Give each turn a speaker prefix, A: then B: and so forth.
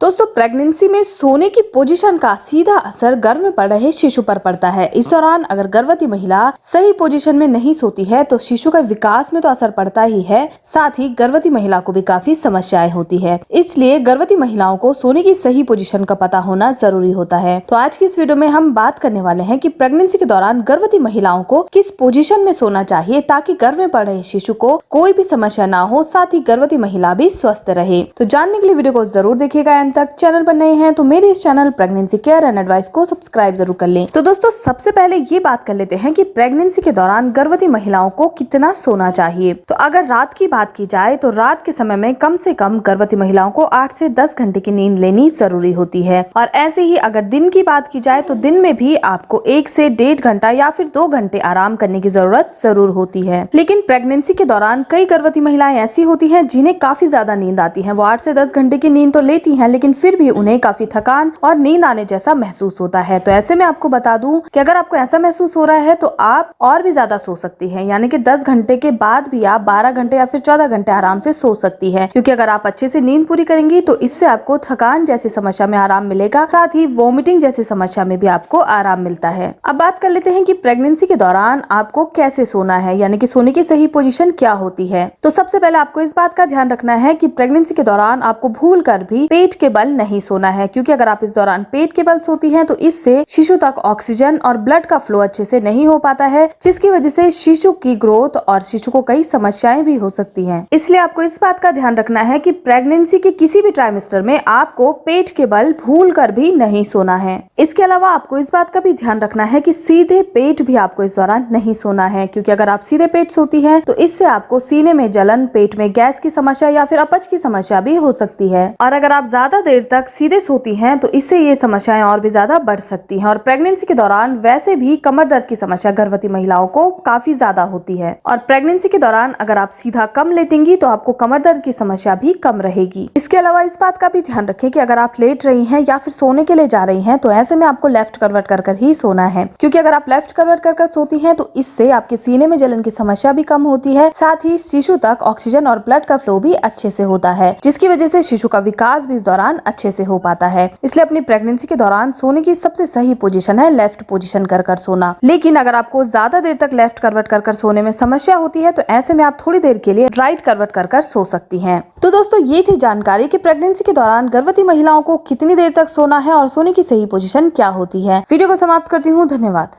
A: दोस्तों प्रेगनेंसी में सोने की पोजीशन का सीधा असर गर्भ में पड़ रहे शिशु पर पड़ता है। इस दौरान अगर गर्भवती महिला सही पोजीशन में नहीं सोती है तो शिशु का विकास में तो असर पड़ता ही है, साथ ही गर्भवती महिला को भी काफी समस्याएं होती है। इसलिए गर्भवती महिलाओं को सोने की सही पोजीशन का पता होना जरूरी होता है। तो आज की इस वीडियो में हम बात करने वाले हैं कि प्रेगनेंसी के दौरान गर्भवती महिलाओं को किस पोजीशन में सोना चाहिए ताकि गर्भ में पड़ रहे शिशु को कोई भी समस्या ना हो, साथ ही गर्भवती महिला भी स्वस्थ रहे। तो जानने के लिए वीडियो को जरूर देखिएगा एंड तक। चैनल पर नए हैं तो मेरे इस channel pregnancy care and advice को सब्सक्राइब जरूर कर लें। तो दोस्तों सबसे पहले ये बात कर लेते हैं कि प्रेगनेंसी के दौरान गर्भवती महिलाओं को कितना सोना चाहिए। तो अगर रात की बात की जाए तो रात के समय में कम से कम गर्भवती महिलाओं को 8 से 10 घंटे की नींद लेनी जरूरी होती है। और ऐसे ही अगर दिन की बात की जाए तो दिन में भी आपको 1 से 1.5 घंटा या फिर 2 घंटे आराम करने की जरूरत जरूर होती है। लेकिन प्रेगनेंसी के दौरान कई गर्भवती महिलाएं ऐसी होती हैं जिन्हें काफी ज्यादा नींद आती है। वो 8 से 10 घंटे की नींद तो लेती हैं, लेकिन फिर भी उन्हें काफी थकान और नींद आने जैसा महसूस होता है। तो ऐसे में आपको बता दूं कि अगर आपको ऐसा महसूस हो रहा है तो आप और भी ज्यादा सो सकती हैं, यानी कि 10 घंटे के बाद भी आप 12 घंटे या फिर 14 घंटे आराम से सो सकती है। क्योंकि अगर आप अच्छे से नींद पूरी करेंगी तो इससे आपको थकान जैसी समस्या में आराम मिलेगा, साथ ही वोमिटिंग जैसी समस्या में भी आपको आराम मिलता है। अब बात कर लेते हैं कि प्रेगनेंसी के दौरान आपको कैसे सोना है, यानी कि सोने की सही पोजीशन क्या होती है। तो सबसे पहले आपको इस बात का ध्यान रखना है कि प्रेगनेंसी के दौरान आपको भूल कर भी पेट के बल नहीं सोना है, क्योंकि अगर आप इस दौरान पेट के बल सोती हैं तो इससे शिशु तक ऑक्सीजन और ब्लड का फ्लो अच्छे से नहीं हो पाता है, जिसकी वजह से शिशु की ग्रोथ और शिशु को कई समस्याएं भी हो सकती हैं। इसलिए आपको इस बात का ध्यान रखना है कि प्रेगनेंसी के किसी भी ट्राइमेस्टर में आपको पेट के बल भूल कर भी नहीं सोना है। इसके अलावा आपको इस बात का भी ध्यान रखना है कि सीधे पेट भी आपको इस दौरान नहीं सोना है, क्योंकि अगर आप सीधे पेट सोती हैं तो इससे आपको सीने में जलन, पेट में गैस की समस्या या फिर अपच की समस्या भी हो सकती है। और अगर आप ज्यादा देर तक सीधे सोती हैं तो इससे ये समस्याएं और भी ज्यादा बढ़ सकती हैं। और प्रेगनेंसी के दौरान वैसे भी कमर दर्द की समस्या गर्भवती महिलाओं को काफी ज्यादा होती है। और प्रेगनेंसी के दौरान अगर आप सीधा कम लेटेंगी तो आपको कमर दर्द की समस्या भी कम रहेगी। इसके अलावा इस बात का भी ध्यान रखें कि अगर आप लेट रही हैं या फिर सोने के लिए जा रही हैं तो ऐसे में आपको लेफ्ट करवट कर ही सोना है, क्योंकि अगर आप लेफ्ट करवट कर सोती हैं तो इससे आपके सीने में जलन की समस्या भी कम होती है, साथ ही शिशु तक ऑक्सीजन और ब्लड का फ्लो भी अच्छे से होता है, जिसकी वजह से शिशु का विकास भी इस दौरान अच्छे से हो पाता है। इसलिए अपनी प्रेगनेंसी के दौरान सोने की सबसे सही पोजीशन है लेफ्ट पोजीशन कर सोना। लेकिन अगर आपको ज्यादा देर तक लेफ्ट करवट कर सोने में समस्या होती है तो ऐसे में आप थोड़ी देर के लिए राइट करवट कर सो सकती हैं। तो दोस्तों ये थी जानकारी कि प्रेगनेंसी के दौरान गर्भवती महिलाओं को कितनी देर तक सोना है और सोने की सही पोजीशन क्या होती है। वीडियो को समाप्त करती हूँ। धन्यवाद।